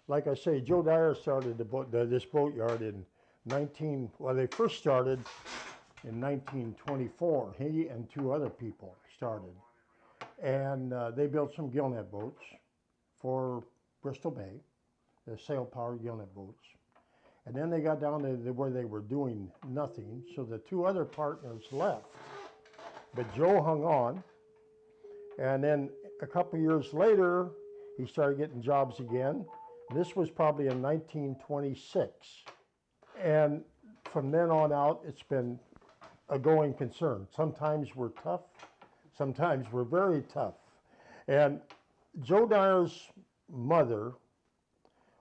like I say, Joe Dyer started this boatyard in well, they first started in 1924. He and two other people started. And they built some gillnet boats for Bristol Bay, the sail-powered gillnet boats. And then they got down to where they were doing nothing, so the two other partners left. But Joe hung on, and then a couple years later, he started getting jobs again. This was probably in 1926. And from then on out, it's been a going concern. Sometimes we're tough, sometimes we're very tough. And Joe Dyer's mother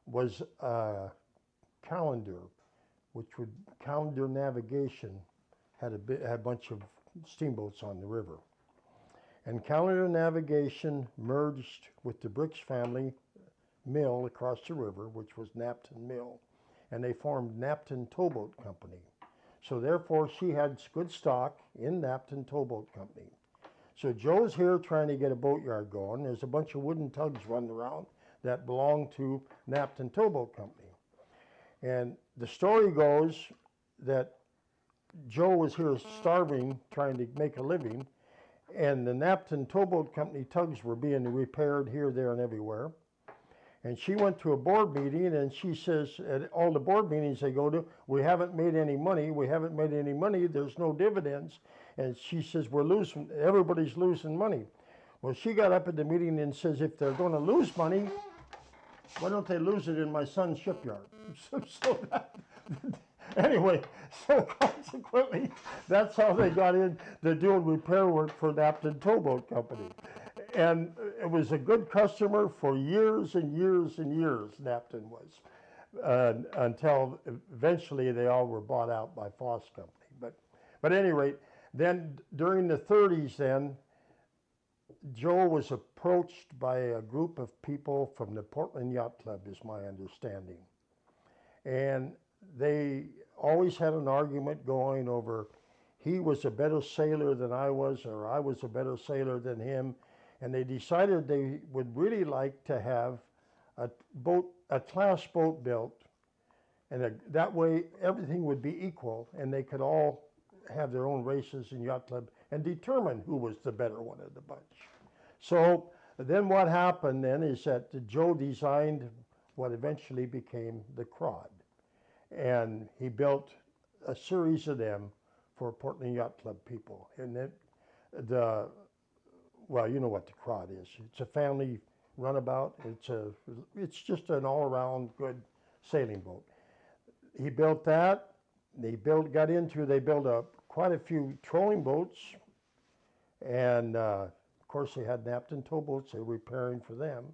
was a calendar, calendar navigation had a bunch of steamboats on the river. And calendar navigation merged with the Brooks family mill across the river, which was Knapton Mill, and they formed Knapton Towboat Company. So therefore, she had good stock in Knapton Towboat Company. So Joe's here trying to get a boatyard going. There's a bunch of wooden tugs running around that belong to Knapton Towboat Company. And the story goes that Joe was here starving, trying to make a living, and the Knapton Towboat Company tugs were being repaired here, there, and everywhere. And she went to a board meeting, and she says, at all the board meetings they go to, we haven't made any money, there's no dividends. And she says, we're losing, everybody's losing money. Well, she got up at the meeting and says, if they're going to lose money, why don't they lose it in my son's shipyard? Anyway, so consequently, that's how they got into doing repair work for Knapton Towboat Company. And it was a good customer for years and years and years, Knapton was, until eventually they all were bought out by Foss Company. But at any rate, then during the 30s then, Joe was approached by a group of people from the Portland Yacht Club, is my understanding. And they always had an argument going over he was a better sailor than I was, or I was a better sailor than him. And they decided they would really like to have a class boat built, and that way everything would be equal, and they could all have their own races in yacht club and determine who was the better one of the bunch. So then what happened then is that Joe designed what eventually became the Crod, and he built a series of them for Portland Yacht Club people. And then well, you know what the Crod is. It's a family runabout. It's just an all-around good sailing boat. He built that. They built quite a few trolling boats, and of course they had Knapton towboats. They were repairing for them,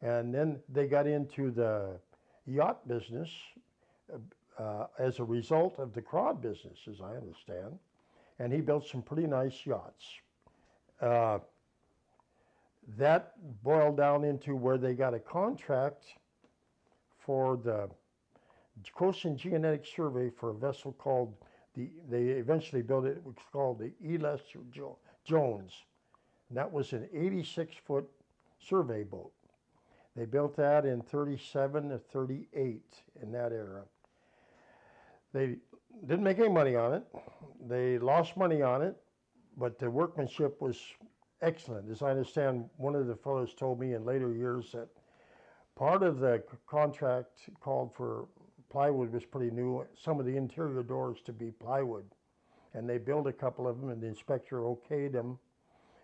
and then they got into the yacht business as a result of the Crod business, as I understand. And he built some pretty nice yachts. That boiled down into where they got a contract for the Coast and Geonetic Survey for a vessel called they eventually built it was called the E. Lester Jones. And that was an 86-foot survey boat. They built that in 37 to 38 in that era. They didn't make any money on it. They lost money on it, but the workmanship was excellent. As I understand, one of the fellows told me in later years that part of the contract called for plywood was pretty new, some of the interior doors to be plywood. And they built a couple of them, and the inspector okayed them.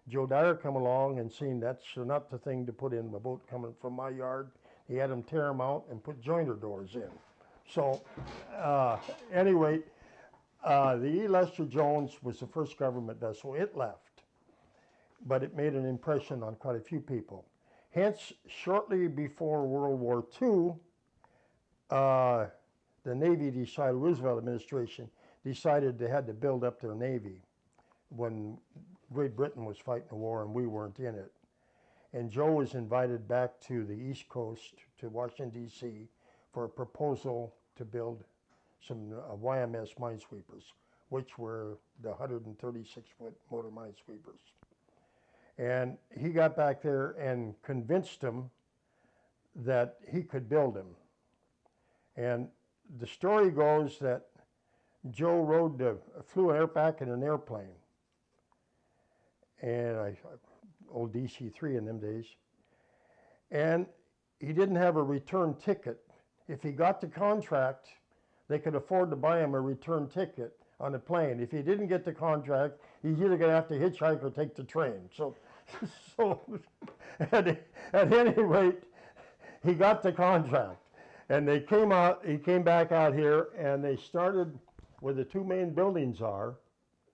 Joe Dyer come along and seen that's not the thing to put in the boat coming from my yard. He had them tear them out and put joiner doors in. So anyway, the E. Lester Jones was the first government vessel. It left, but it made an impression on quite a few people. Hence, shortly before World War II, the Navy decided, Roosevelt administration decided they had to build up their Navy when Great Britain was fighting the war and we weren't in it. And Joe was invited back to the East Coast, to Washington, D.C., for a proposal to build some YMS minesweepers, which were the 136-foot motor minesweepers. And he got back there and convinced them that he could build them. And the story goes that Joe flew an back in an airplane, and old DC-3 in them days, and he didn't have a return ticket. If he got the contract, they could afford to buy him a return ticket on a plane. If he didn't get the contract, he's either going to have to hitchhike or take the train. So at any rate, he got the contract. And he came back out here, and they started where the two main buildings are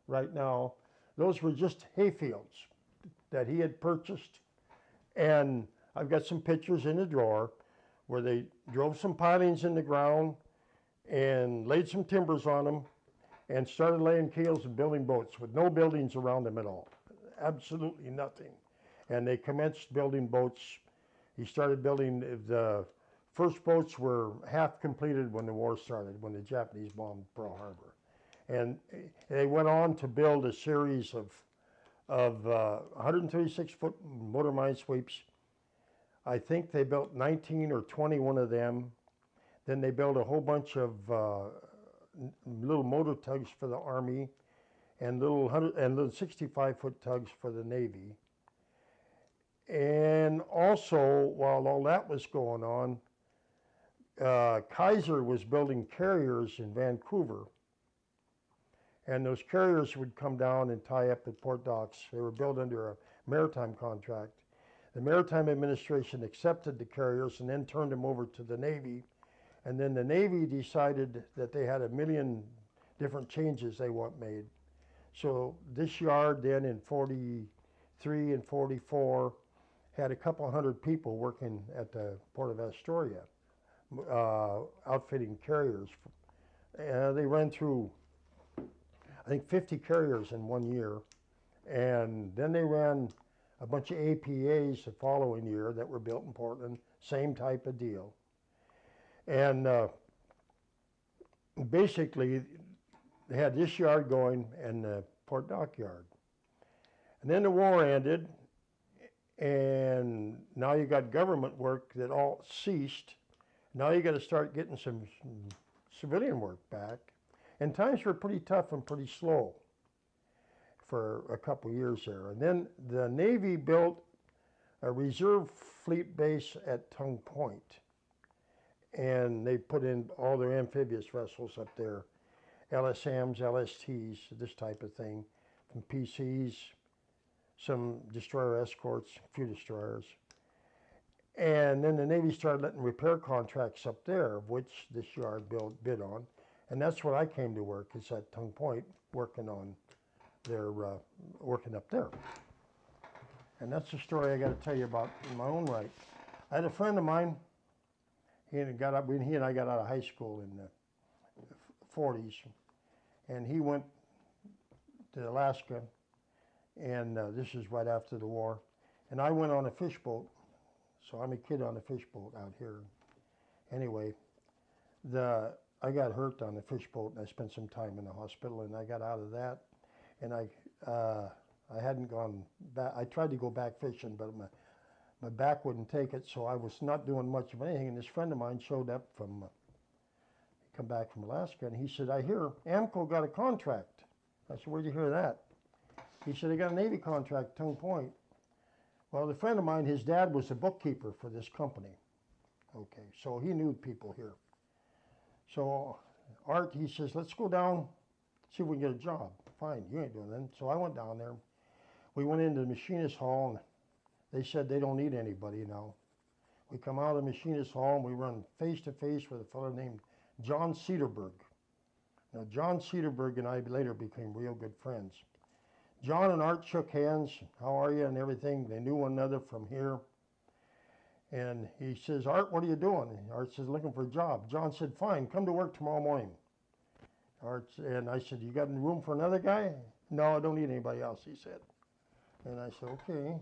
right now. Those were just hayfields that he had purchased. And I've got some pictures in the drawer where they drove some pilings in the ground and laid some timbers on them and started laying keels and building boats with no buildings around them at all. Absolutely nothing. And they commenced building boats. He started building, the first boats were half completed when the war started, when the Japanese bombed Pearl Harbor. And they went on to build a series of 136-foot motor mine sweeps. I think they built 19 or 21 of them. Then they built a whole bunch of little motor tugs for the Army and little 65-foot tugs for the Navy. And also, while all that was going on, Kaiser was building carriers in Vancouver. And those carriers would come down and tie up at port docks. They were built under a maritime contract. The Maritime Administration accepted the carriers and then turned them over to the Navy. And then the Navy decided that they had a million different changes they want made. So this yard then in 43 and 44 had a couple hundred people working at the Port of Astoria, outfitting carriers. They ran through, I think, 50 carriers in 1 year. And then they ran a bunch of APAs the following year that were built in Portland, same type of deal. And basically, they had this yard going and the port dock yard. And then the war ended, and now you got government work that all ceased. Now you got to start getting some civilian work back. And times were pretty tough and pretty slow for a couple years there. And then the Navy built a reserve fleet base at Tongue Point. And they put in all their amphibious vessels up there, LSMs, LSTs, this type of thing, some PCs, some destroyer escorts, a few destroyers. And then the Navy started letting repair contracts up there, of which this yard bid on. And that's where I came to work, is at Tongue Point, working on their, working up there. And that's the story I got to tell you about in my own right. I had a friend of mine, he and I got out of high school in the 40s, and he went to Alaska, and this is right after the war, and I went on a fish boat, so I'm a kid on a fish boat out here. Anyway, I got hurt on the fish boat, and I spent some time in the hospital, and I got out of that, and I hadn't gone back. I tried to go back fishing, but my back wouldn't take it, so I was not doing much of anything. And this friend of mine showed up from, he come back from Alaska, and he said, I hear AMCO got a contract. I said, where'd you hear that? He said, they got a Navy contract, Tongue Point. Well, the friend of mine, his dad was a bookkeeper for this company. Okay, so he knew people here. So Art, he says, let's go down, see if we can get a job. Fine, you ain't doing that. So I went down there. We went into the machinist hall, and they said they don't need anybody now. We come out of the machinist hall, and we run face to face with a fellow named John Cedarberg. Now, John Cedarberg and I later became real good friends. John and Art shook hands, how are you, and everything. They knew one another from here. And he says, Art, what are you doing? And Art says, looking for a job. John said, fine, come to work tomorrow morning. And I said, you got room for another guy? No, I don't need anybody else, he said. And I said, okay.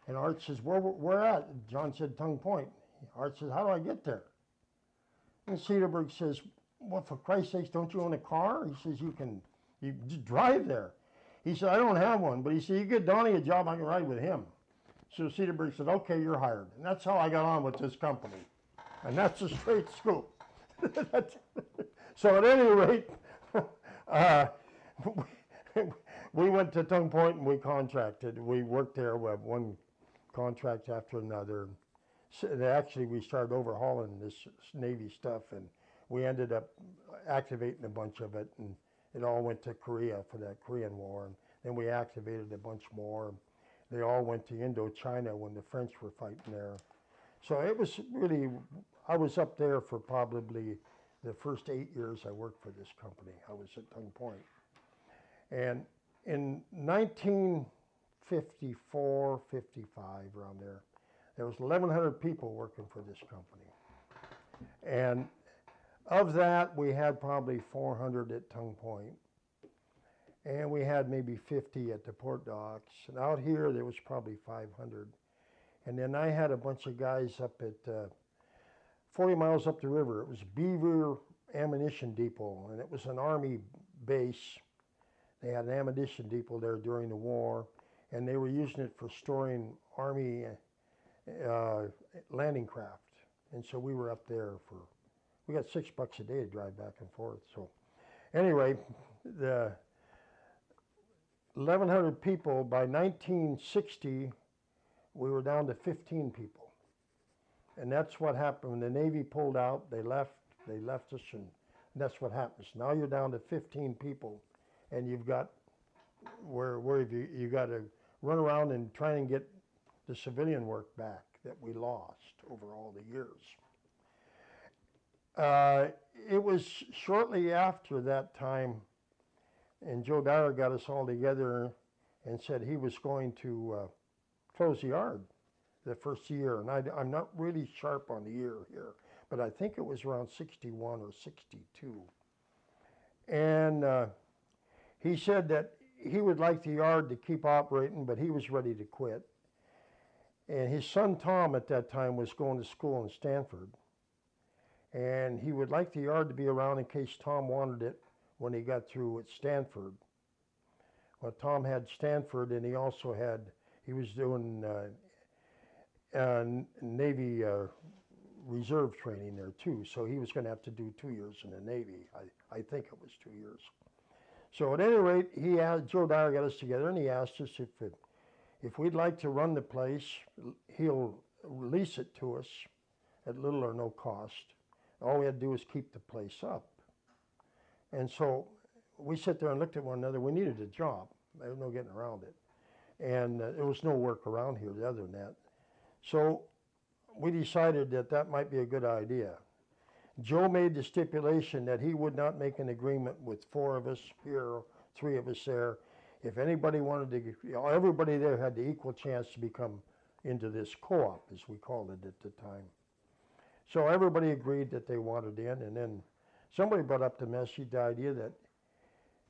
And Art says, where at? John said, Tongue Point. Art says, how do I get there? And Cedarberg says, well, for Christ's sakes, don't you own a car? He says, you just drive there. He said, I don't have one, but he said, you get Donnie a job, I can ride with him. So Cedarburg said, okay, you're hired. And that's how I got on with this company. And that's a straight scoop. So at any rate, we went to Tongue Point and we contracted. We worked there with one contract after another. So actually, we started overhauling this Navy stuff, and we ended up activating a bunch of it, and it all went to Korea for that Korean War. And then we activated a bunch more. They all went to Indochina when the French were fighting there. So it was really, I was up there for probably the first 8 years I worked for this company. I was at Tongue Point. And in 1954, 55, around there was 1,100 people working for this company. And of that, we had probably 400 at Tongue Point. And we had maybe 50 at the port docks. And out here, there was probably 500. And then I had a bunch of guys up at 40 miles up the river. It was Beaver Ammunition Depot, and it was an Army base. They had an ammunition depot there during the war, and they were using it for storing Army landing craft. And so we were up there we got $6 a day to drive back and forth. So anyway, the 1,100 people, by 1960, we were down to 15 people. And that's what happened. When the Navy pulled out, they left us, and that's what happens. Now you're down to 15 people, and you've got, you got to run around and try and get the civilian work back that we lost over all the years. It was shortly after that time, and Joe Dyer got us all together and said he was going to close the yard the first year. And I'm not really sharp on the year here, but I think it was around 61 or 62. And he said that he would like the yard to keep operating, but he was ready to quit. And his son Tom at that time was going to school in Stanford. And he would like the yard to be around in case Tom wanted it when he got through at Stanford. Well, Tom had Stanford, and he was doing Navy reserve training there too. So he was going to have to do 2 years in the Navy. I think it was 2 years. So at any rate, Joe Dyer got us together, and he asked us if we'd like to run the place. He'll lease it to us at little or no cost. All we had to do was keep the place up. And so we sat there and looked at one another. We needed a job. There was no getting around it. And there was no work around here other than that. So we decided that might be a good idea. Joe made the stipulation that he would not make an agreement with 4 of us here, 3 of us there. If anybody wanted to, everybody there had the equal chance to become into this co-op, as we called it at the time. So everybody agreed that they wanted in, and then somebody brought up the idea that,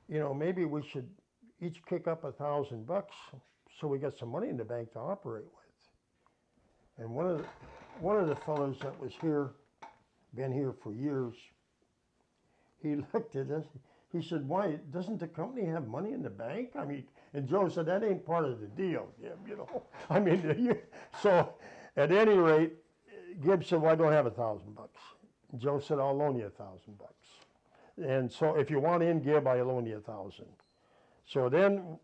maybe we should each kick up $1,000 so we got some money in the bank to operate with. And one of the fellows that was here, been here for years, he looked at us. He said, "Why doesn't the company have money in the bank?" I mean, and Joe said, "That ain't part of the deal, Jim, I mean, so at any rate, Gibb said, "Well, I don't have $1,000. Joe said, "I'll loan you $1,000. And so if you want in, Gibb, I'll loan you $1,000. So then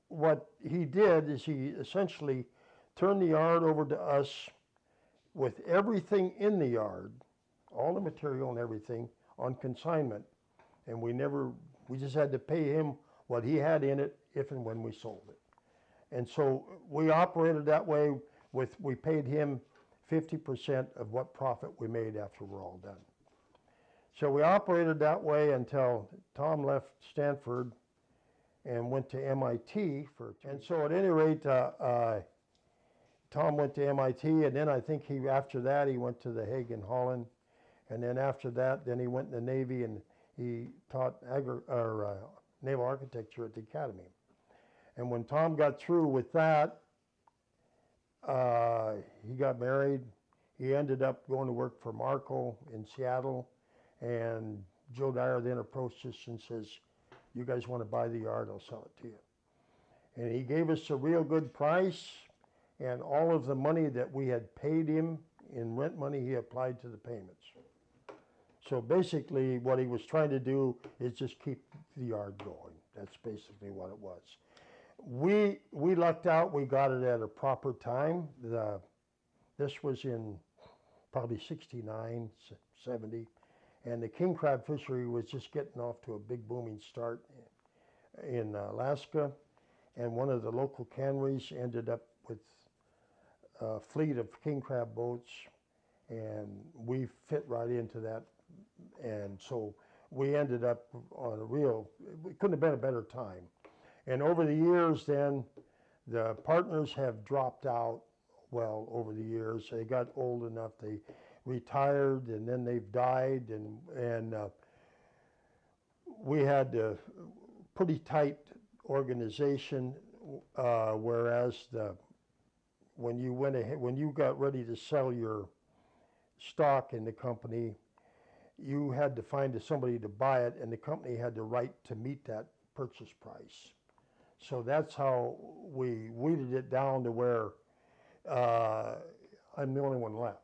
what he did is he essentially turned the yard over to us with everything in the yard, all the material and everything, on consignment. And we just had to pay him what he had in it if and when we sold it. And so we operated that way. We paid him 50% of what profit we made after we're all done. So we operated that way until Tom left Stanford and went to MIT and so at any rate, Tom went to MIT, and then I think after that he went to The Hague in Holland, and then after that, then he went in the Navy and he taught naval architecture at the academy. And when Tom got through with that, he got married. He ended up going to work for Marco in Seattle, and Joe Dyer then approached us and says, "You guys want to buy the yard? I'll sell it to you." And he gave us a real good price, and all of the money that we had paid him in rent money, he applied to the payments. So basically, what he was trying to do is just keep the yard going. That's basically what it was. We lucked out. We got it at a proper time. This was in probably 69, 70, and the king crab fishery was just getting off to a big booming start in Alaska, and one of the local canneries ended up with a fleet of king crab boats, and we fit right into that, and so we ended up on a real, it couldn't have been a better time. And over the years then, the partners have dropped out. Well, over the years, they got old enough, they retired, and then they've died, and we had a pretty tight organization, whereas when you got ready to sell your stock in the company, you had to find somebody to buy it, and the company had the right to meet that purchase price. So that's how we weeded it down to where I'm the only one left.